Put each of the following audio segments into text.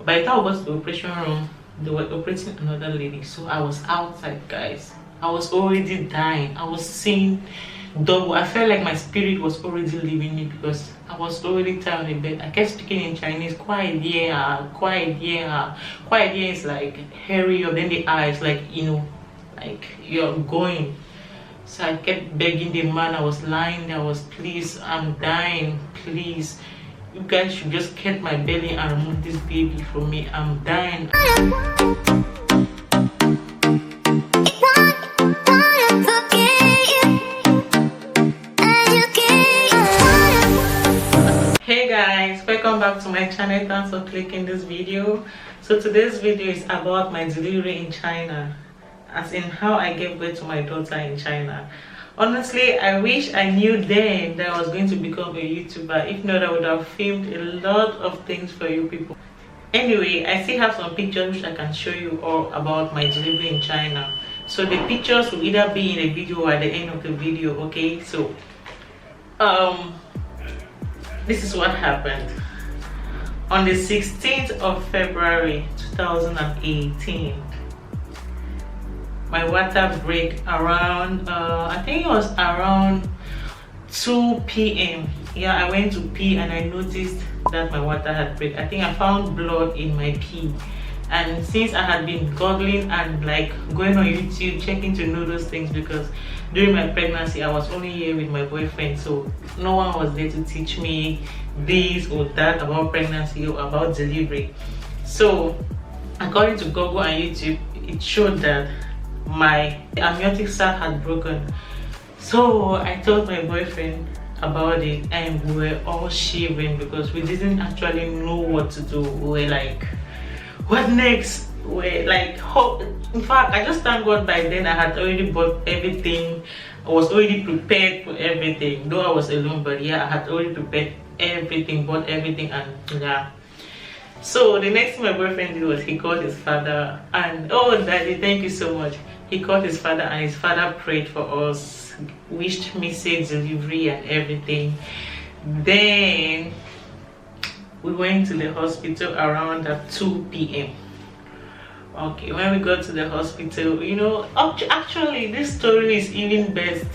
By the time I got to the operation room, they were operating another lady, so I was outside, guys. I was already dying. I was seeing double. I felt like my spirit was already leaving me because I was already tired in bed. I kept speaking in Chinese. Quiet, yeah, quiet, yeah. Quiet, yeah is like hurry up. Then the eyes, like, you know, like you're going. So I kept begging the man. I was lying there. I was, please, I'm dying, please. You guys should just cut my belly and remove this baby from me. I'm dying. Hey guys, welcome back to my channel. Thanks for clicking this video. So today's video is about my delivery in China, as in how I gave birth to my daughter in China. Honestly, I wish I knew then that I was going to become a YouTuber. If not, I would have filmed a lot of things for you people. Anyway, I still have some pictures which I can show you all about my delivery in China. So the pictures will either be in a video or at the end of the video, okay? So this is what happened. On the 16th of February 2018, my water break around I think it was around 2 p.m. Yeah, I went to pee and I noticed that my water had break. I think I found blood in my pee, and since I had been googling and like going on YouTube checking to know those things, because during my pregnancy I was only here with my boyfriend, so no one was there to teach me this or that about pregnancy or about delivery. So according to Google and YouTube, it showed that my amniotic sac had broken. So I told my boyfriend about it and we were all shivering because we didn't actually know what to do. We were like, what next? We're like, hope. In fact, I just thank God by then I had already bought everything. I was already prepared for everything, though I was alone, but yeah, I had already prepared everything, bought everything, and yeah. So the next thing my boyfriend did was he called his father, and oh daddy, thank you so much. He called his father and his father prayed for us, wished me safe delivery and everything. Then we went to the hospital around at 2 p.m. Okay, when we got to the hospital, you know, actually this story is even best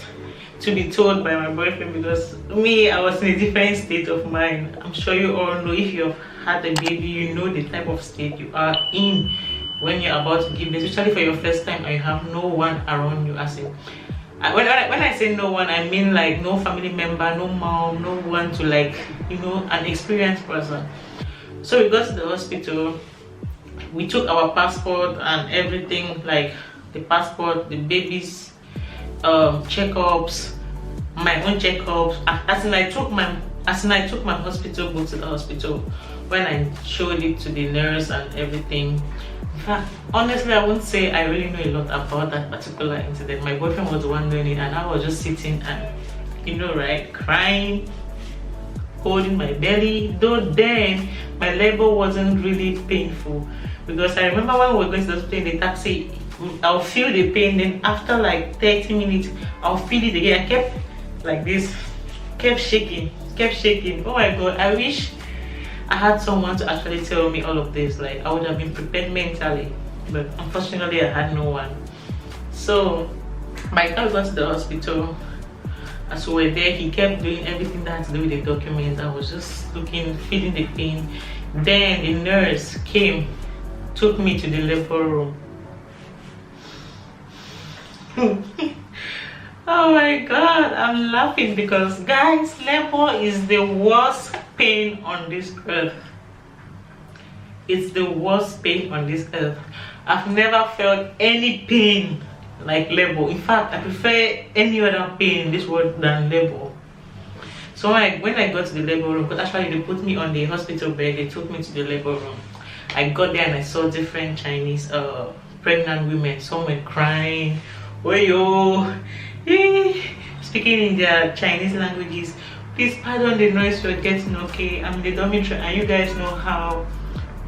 to be told by my boyfriend, because me, I was in a different state of mind. I'm sure you all know, if you have had a baby, you know the type of state you are in when you're about to give birth, especially for your first time and you have no one around you. As in, when I say no one, I mean like no family member, no mom, no one to, like, you know, an experienced person. So we got to the hospital, we took our passport and everything, like the passport, the baby's checkups, my own checkups. As in I took my hospital book to the hospital. When I showed it to the nurse and everything, in fact, honestly, I won't say I really know a lot about that particular incident. My boyfriend was the one doing it and I was just sitting and, you know, right, crying, holding my belly. Though then my labor wasn't really painful, because I remember when we were going to the hospital in the taxi, I'll feel the pain, then after like 30 minutes I'll feel it again. I kept like this, kept shaking. Oh my god, I wish I had someone to actually tell me all of this. Like, I would have been prepared mentally, but unfortunately I had no one. So by the time we got to the hospital, as we were there, he kept doing everything that had to do with the documents. I was just looking, feeling the pain. Then the nurse came, took me to the labor room. Oh my god, I'm laughing because, guys, labor is the worst pain on this earth. It's the worst pain on this earth. I've never felt any pain like labor. In fact, I prefer any other pain in this world than labor. So when I got to the labor room, because actually they put me on the hospital bed, they took me to the labor room. I got there and I saw different Chinese pregnant women. Some were crying, "Oyo," speaking in their Chinese languages. Please pardon the noise we're getting, okay? I'm in the dormitory and you guys know how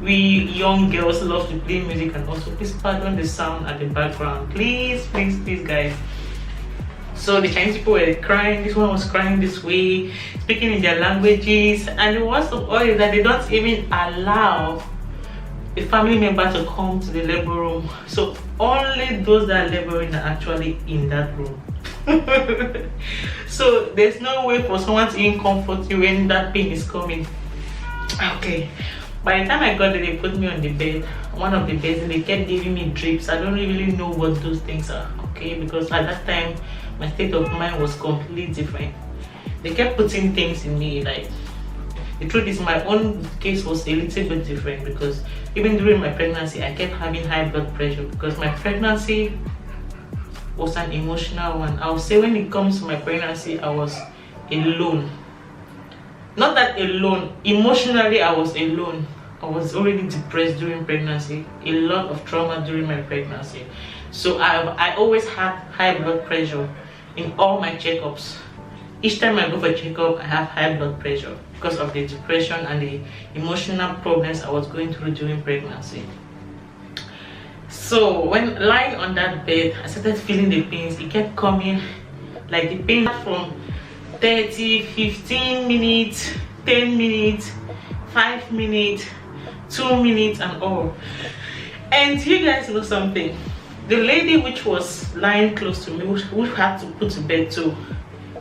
we young girls love to play music, and also please pardon the sound at the background. Please guys. So the Chinese people were crying. This one was crying this way, speaking in their languages, and the worst of all is that they don't even allow a family member to come to the labor room. So only those that are laboring are actually in that room. So there's no way for someone to even comfort you when that pain is coming. Okay, by the time I got there, they put me on the bed, one of the beds, and they kept giving me drips. I don't really know what those things are, okay, because at that time my state of mind was completely different. They kept putting things in me. Like, the truth is, my own case was a little bit different, because even during my pregnancy I kept having high blood pressure, because my pregnancy was an emotional one. I would say when it comes to my pregnancy, I was alone. Not that alone, emotionally I was alone. I was already depressed during pregnancy, a lot of trauma during my pregnancy. So I always had high blood pressure in all my checkups. Each time I go for a checkup, I have high blood pressure because of the depression and the emotional problems I was going through during pregnancy. So when lying on that bed, I started feeling the pains. It kept coming, like the pain from 30, 15 minutes, 10 minutes, 5 minutes, 2 minutes, and all. And you guys know something, the lady which was lying close to me, which had to put to bed too,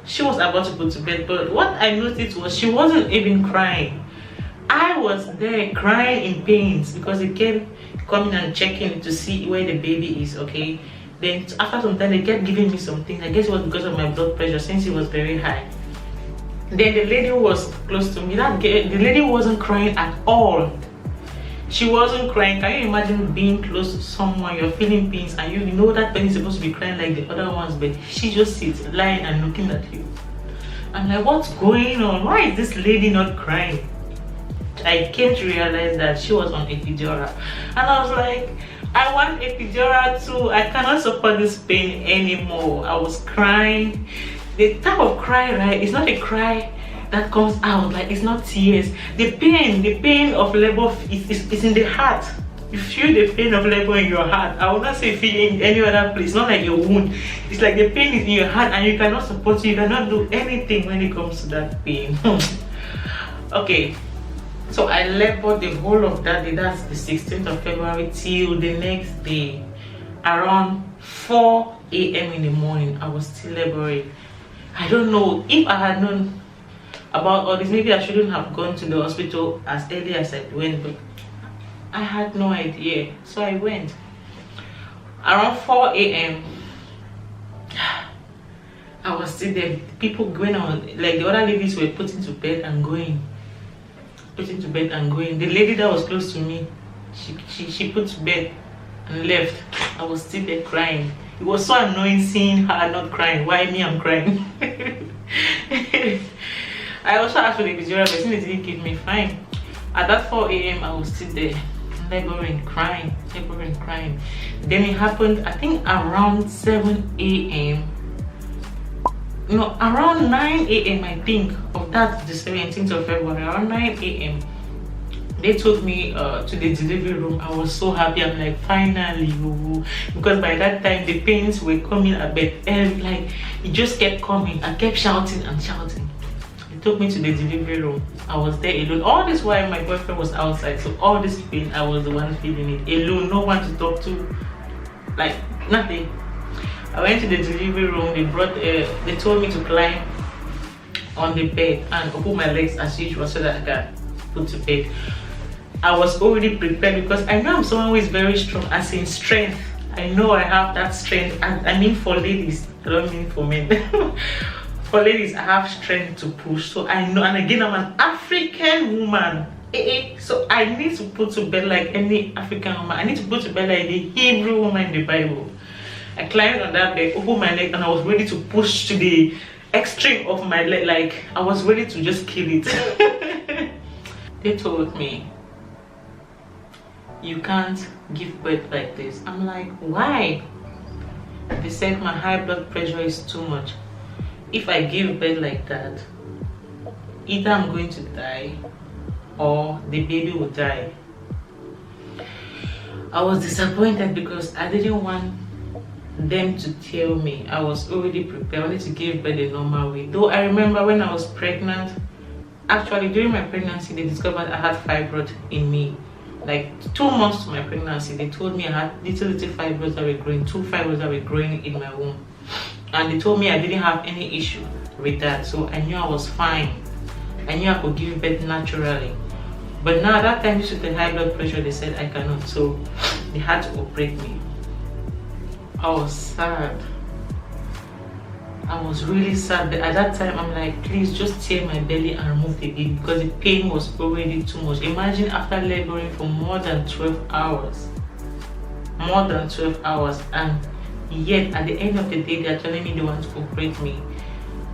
she was about to put to bed, but what I noticed was she wasn't even crying. I was there crying in pains, because they kept coming and checking to see where the baby is, okay? Then after some time they kept giving me something. I guess it was because of my blood pressure, since it was very high. Then the lady was close to me. The lady wasn't crying at all. She wasn't crying. Can you imagine being close to someone, you're feeling pains, and you know that person is supposed to be crying like the other ones, but she just sits lying and looking at you. I'm like, what's going on? Why is this lady not crying? I came to realize that she was on epidural, and I was like, I want epidural too. I cannot support this pain anymore. I was crying. The type of cry, right? It's not a cry that comes out, like, it's not tears. The pain of labor is in the heart. You feel the pain of labor in your heart. I will not say feel in any other place. It's not like your wound. It's like the pain is in your heart, and you cannot support it. You cannot do anything when it comes to that pain. Okay, so I labored the whole of that day. That's the 16th of February till the next day, around 4 a.m. in the morning. I was still laboring. I don't know, if I had known about all this, maybe I shouldn't have gone to the hospital as early as I went, but I had no idea. So I went around 4 a.m. I was still there. People going on, like the other ladies were putting to bed and going, putting to bed and going. The lady that was close to me, she put to bed and left. I was still there crying. It was so annoying seeing her not crying. Why me, I'm crying? I also asked for the epidural, but since they didn't give me, fine. At that 4 a.m. I was still there, laboring, crying, laboring, crying. Then it happened, I think around 7 a.m. No, around 9 a.m. I think, of that, the 17th of February, around 9 a.m. they took me to the delivery room. I was so happy. I'm like, finally, because by that time the pains were coming a bit, and like it just kept coming. I kept shouting and shouting. They took me to the delivery room. I was there alone. All this while my boyfriend was outside, so all this pain I was the one feeling it alone. No one to talk to, like nothing. I went to the delivery room. They told me to climb on the bed and open my legs as usual so that I can put to bed. I was already prepared, because I know I'm someone who is very strong, as in strength. I know I have that strength, and I mean for ladies, I don't mean for men. For ladies, I have strength to push. So I know, and again, I'm an African woman. So I need to put to bed like any African woman. I need to put to bed like the Hebrew woman in the Bible. I climbed on that bed, opened my leg, and I was ready to push to the extreme of my leg. Like I was ready to just kill it. They told me, you can't give birth like this. I'm like, why? They said my high blood pressure is too much. If I give birth like that, either I'm going to die or the baby will die. I was disappointed because I didn't want them to tell me. I was already prepared. I wanted to give birth the normal way. Though I remember when I was pregnant, actually during my pregnancy, they discovered I had fibroid in me. like 2 months to my pregnancy, they told me I had little fibroids that were growing, 2 fibroids that were growing in my womb, and they told me I didn't have any issue with that. So I knew I was fine. I knew I could give birth naturally. But now at that time, due to the high blood pressure, they said I cannot, so they had to operate me. I was sad. I was really sad. But at that time, I'm like, please just tear my belly and remove the baby, because the pain was already too much. Imagine after laboring for more than 12 hours. More than 12 hours. And yet, at the end of the day, they're telling me they want to operate me.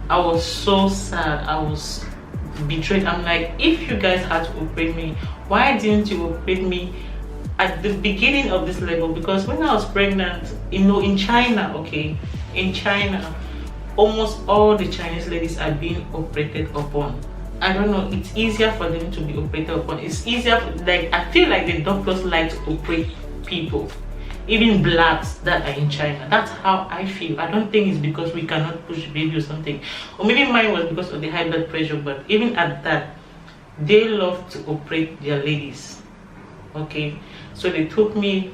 I was so sad. I was betrayed. I'm like, if you guys had to operate me, why didn't you operate me at the beginning of this labor? Because when I was pregnant, you know, in China, okay, in China, almost all the Chinese ladies are being operated upon. I don't know, it's easier for them to be operated upon. It's easier like, I feel like the doctors like to operate people, even blacks that are in China. That's how I feel. I don't think it's because we cannot push baby or something, or maybe mine was because of the high blood pressure. But even at that, they love to operate their ladies. Okay, so they took me,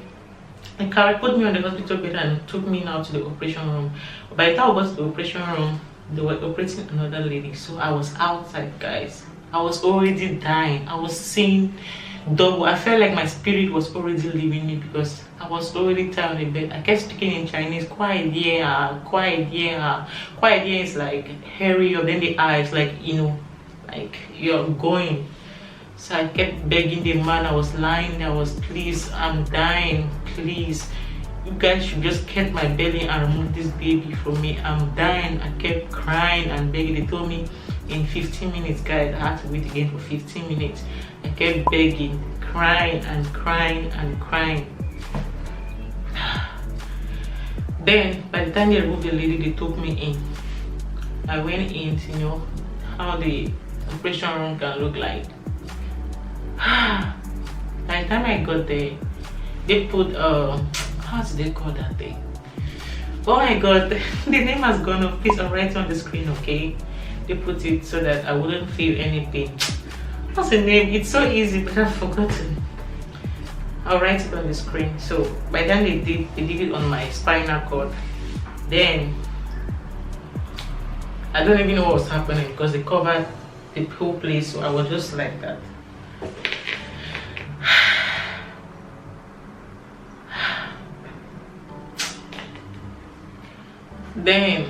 they put me on the hospital bed and took me now to the operation room. By the time I got to the operation room, they were operating another lady. So I was outside, guys. I was already dying. I was seeing double. I felt like my spirit was already leaving me because I was already tired on the bed. I kept speaking in Chinese. Quiet, yeah, quiet, yeah. Quiet, yeah is like hurry up. Then the eyes, like, you know, like you're going. So I kept begging the man. I was lying there. I was, please, I'm dying, please. You guys should just cut my belly and remove this baby from me. I'm dying. I kept crying and begging. They told me in 15 minutes, guys. I had to wait again for 15 minutes. I kept begging, crying and crying and crying. Then, by the time they removed the lady, they took me in. I went in, you know, how the operation room can look like. By the time I got there, they put, how do they call that thing? Oh my god, the name has gone off. Please, I'll write it on the screen, okay? They put it so that I wouldn't feel any pain. What's the name? It's so easy, but I've forgotten. I'll write it on the screen. So by then they did it on my spinal cord. Then I don't even know what was happening because they covered the whole place, so I was just like that. Then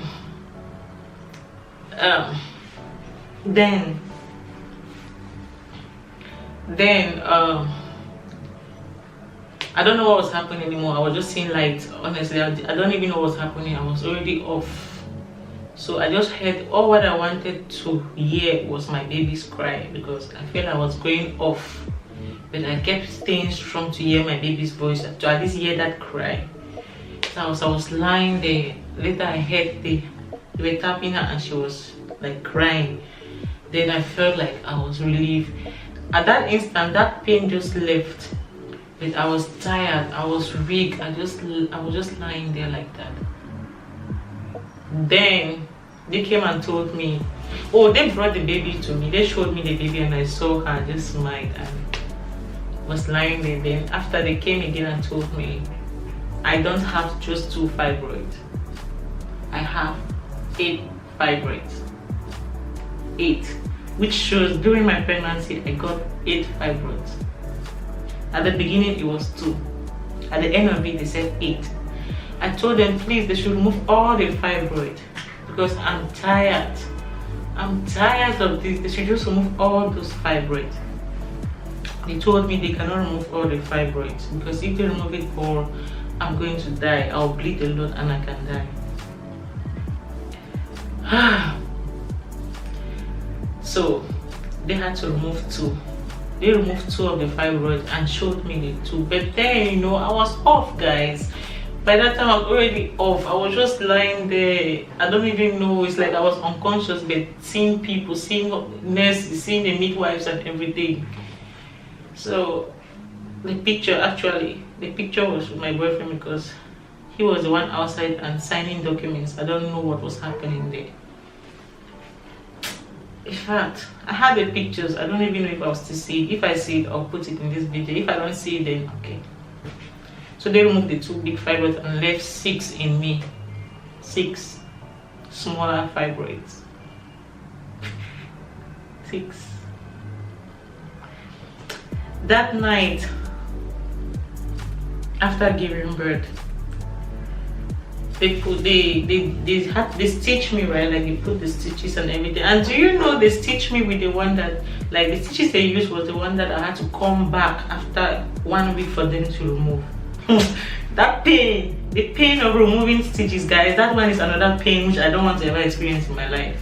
I don't know what was happening anymore. I was just seeing light. Honestly, I don't even know what was happening. I was already off. So I just heard all what I wanted to hear was my baby's cry, because I felt I was going off. But I kept staying strong to hear my baby's voice, to at least hear that cry. So I was lying there. Later I heard they were tapping her and she was like crying. Then I felt like I was relieved. At that instant, that pain just left. But I was tired, I was weak, I was just lying there like that. Then they came and told me, oh, they brought the baby to me. They showed me the baby and I saw her, just smiled and was lying there. Then after they came again and told me, I don't have just 2 fibroids. I have 8 fibroids. 8. Which shows during my pregnancy, I got 8 fibroids. At the beginning, it was 2. At the end of it, they said 8. I told them, please, they should remove all the fibroids because I'm tired. I'm tired of this. They should just remove all those fibroids. They told me they cannot remove all the fibroids because if they remove it all, I'm going to die. I'll bleed a lot and I can die. So they had to remove 2. They removed 2 of the fibroids and showed me the 2. But then, you know, I was off, guys. By that time, I was already off. I was just lying there. I don't even know. It's like I was unconscious, but seeing people, seeing nurses, seeing the midwives and everything. So the picture was with my boyfriend because he was the one outside and signing documents. I don't know what was happening there. In fact, I have the pictures. I don't even know if I'll still see it. If I see it, I'll put it in this video. If I don't see it, then okay. So they removed the 2 big fibroids and left 6 in me. 6 smaller fibroids. 6. That night, after giving birth, they stitch me, right? Like they put the stitches and everything. And do you know they stitch me with the one that, like the stitches they used was the one that I had to come back after 1 week for them to remove. That pain, the pain of removing stitches, guys, that one is another pain which I don't want to ever experience in my life.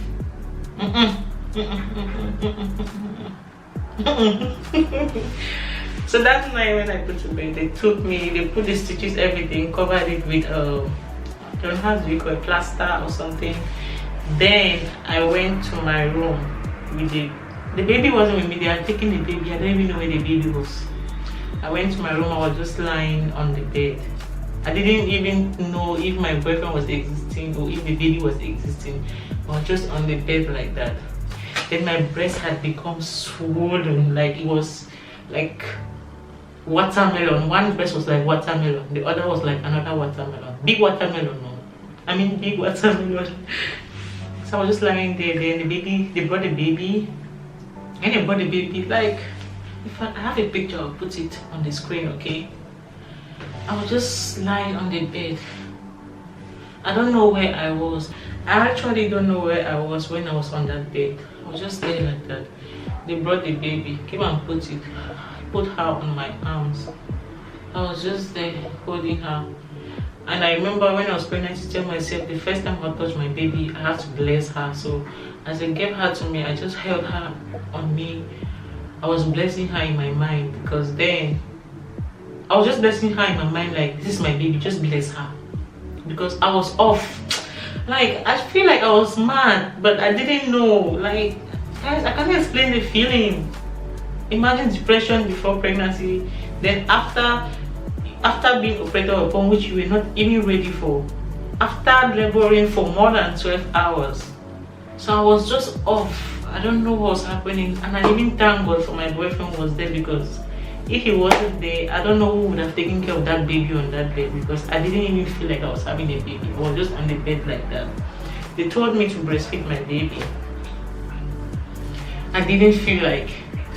So that night when I put to bed, they took me, they put the stitches, everything, covered it with I don't know how do you call it, plaster or something. Then I went to my room with the baby wasn't with me. They had taken the baby. I don't even know where the baby was. I went to my room. I was just lying on the bed. I didn't even know if my boyfriend was existing or if the baby was existing. I was just on the bed like that. Then my breast had become swollen, like it was like watermelon. One breast was like watermelon, the other was like another watermelon. Big watermelon, no. I mean big watermelon. So I was just lying there. Then the baby, they brought the baby. And they brought the baby, like, if I have a picture, I'll put it on the screen, okay? I was just lying on the bed. I don't know where I was. I actually don't know where I was when I was on that bed. I was just there like that. They brought the baby, came and put her on my arms. I was just there holding her. And I remember when I was pregnant to tell myself the first time I touched my baby, I have to bless her. So as they gave her to me, I just held her on me. I was blessing her in my mind, because then I was just blessing her in my mind, like, this is my baby, just bless her. Because I was off. Like, I feel like I was mad, but I didn't know. Like, guys, I can't explain the feeling. Imagine depression before pregnancy, then after being operated upon, which you were not even ready for, after laboring for more than 12 hours. So I was just off. I don't know what was happening, and I even thank God for my boyfriend was there, because if he wasn't there, I don't know who would have taken care of that baby on that bed, because I didn't even feel like I was having a baby. I was just on the bed like that. They told me to breastfeed my baby. I didn't feel like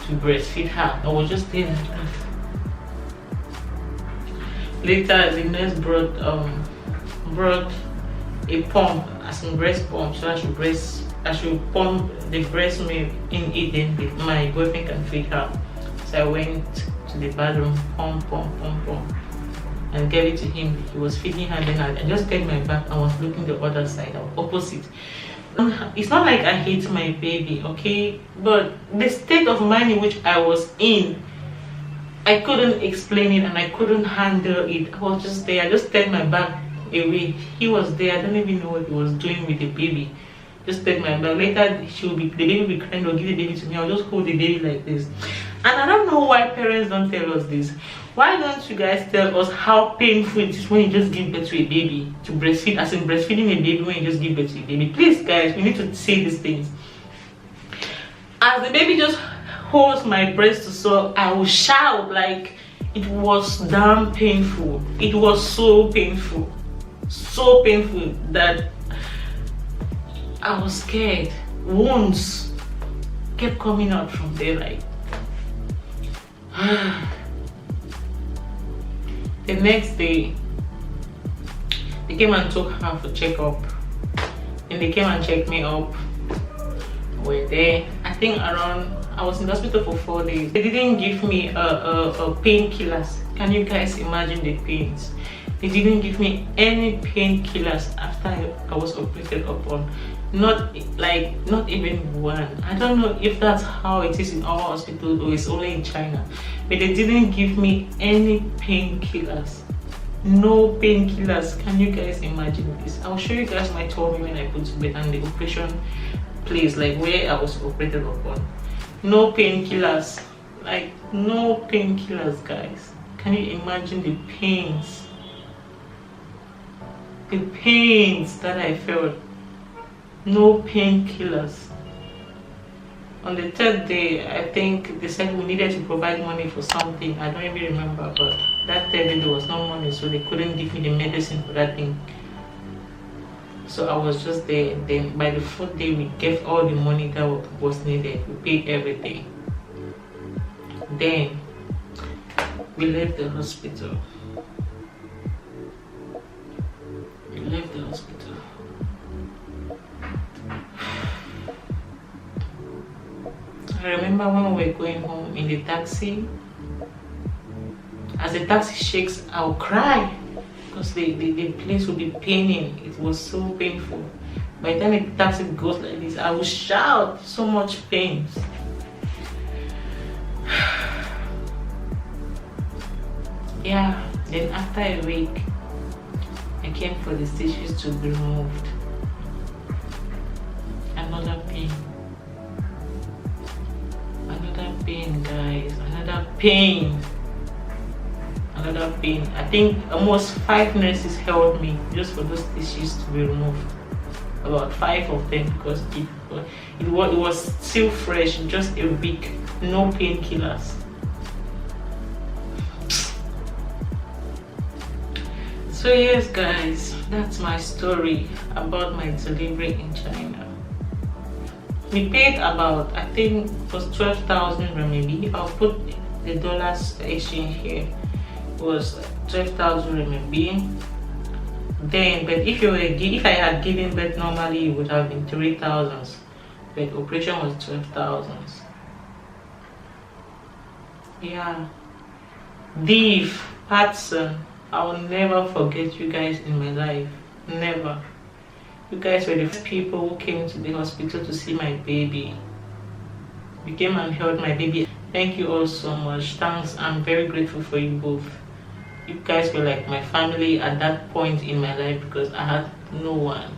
to breastfeed her. I was just there like that. Later, the nurse brought a pump, as in breast pump, so I should pump the breast milk in it, then my boyfriend can feed her. So I went to the bathroom, pump, and gave it to him. He was feeding her, then I just turned my back and was looking the other side, opposite. It's not like I hate my baby, okay, but the state of mind in which I was in, I couldn't explain it and I couldn't handle it. I was just there. I just turned my back away. He was there. I don't even know what he was doing with the baby. Just turned my back. Later, the baby will be crying. They'll give the baby to me. I'll just hold the baby like this. And I don't know why parents don't tell us this. Why don't you guys tell us how painful it is when you just give birth to a baby, to breastfeed, as in breastfeeding a baby when you just give birth to a baby? Please, guys, we need to say these things. As the baby just holds my breast to suck, I will shout. Like, it was damn painful. It was so painful that I was scared. Wounds kept coming out from there, like. The next day, they came and took her for checkup, and they came and checked me up. We're there. I think I was in the hospital for 4 days. They didn't give me painkillers. Can you guys imagine the pains? They didn't give me any painkillers after I was operated upon. Not even one. I don't know if that's how it is in our hospital or it's only in China, but they didn't give me any painkillers. No painkillers. Can you guys imagine this? I'll show you guys my tummy when I put to bed and the operation place, like where I was operated upon. No painkillers. Like, no painkillers, guys. Can you imagine the pains? The pains that I felt. No painkillers. On the third day, I think they said we needed to provide money for something. I don't even remember, but that third day there was no money, so they couldn't give me the medicine for that thing. So I was just there. Then by the fourth day, we gave all the money that was needed. We paid everything. Then we left the hospital. We left the hospital. I remember when we were going home in the taxi. As the taxi shakes, I'll cry because the place will be paining. It was so painful. By the time the taxi goes like this, I will shout, so much pain. Yeah, then after a week, I came for the stitches to be removed. Another pain. Another pain, guys. Another pain. Another pain. I think almost 5 nurses held me just for those stitches to be removed. About 5 of them, because it was still fresh, just a week, no painkillers. So yes, guys, that's my story about my delivery in China. We paid about, I think it was 12,000 RMB. I'll put the dollars exchange here. It was 12,000 RMB. Then, but if I had given birth normally, it would have been 3,000. But operation was 12,000. Yeah. Dave Patson, I will never forget you guys in my life. Never. You guys were the people who came to the hospital to see my baby. You came and held my baby. Thank you all so much. Thanks. I'm very grateful for you both. You guys were like my family at that point in my life because I had no one.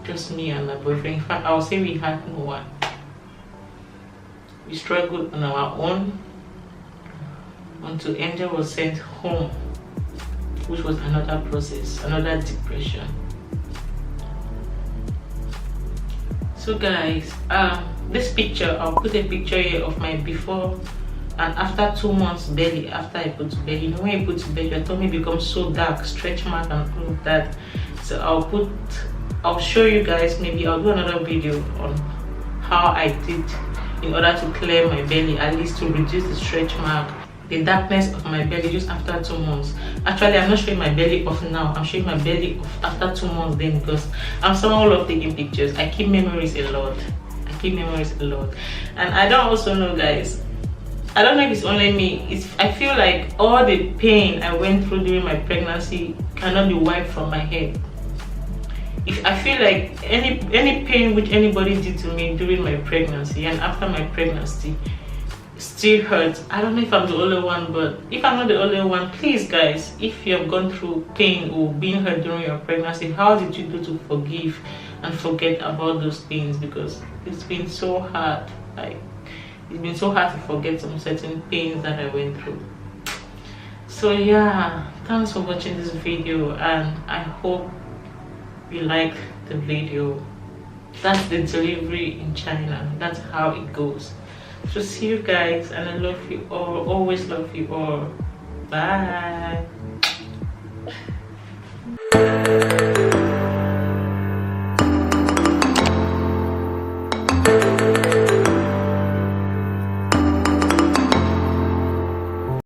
Just me and my boyfriend. In fact, I would say we had no one. We struggled on our own until Angel was sent home, which was another process, another depression. So guys, this picture, I'll put a picture here of my before and after 2 months belly, after I put to bed. You know, when you put to bed, your tummy becomes so dark, stretch mark and all of that. So I'll show you guys, maybe I'll do another video on how I did in order to clear my belly, at least to reduce the stretch mark, the darkness of my belly just after 2 months. Actually, I'm not showing my belly off now. I'm showing my belly off after 2 months then, because I'm someone who loves taking pictures. I keep memories a lot. And I don't also know, guys, I don't know if it's only me. I feel like all the pain I went through during my pregnancy cannot be wiped from my head. If I feel like any pain which anybody did to me during my pregnancy and after my pregnancy still hurts. I don't know if I'm the only one, but if I'm not the only one, please guys, if you have gone through pain or being hurt during your pregnancy, how did you do to forgive and forget about those things? Because it's been so hard. Like, it's been so hard to forget some certain pains that I went through. So yeah, thanks for watching this video, and I hope you like the video. That's the delivery in China. That's how it goes. So see you guys, and I love you all, always love you all. Bye.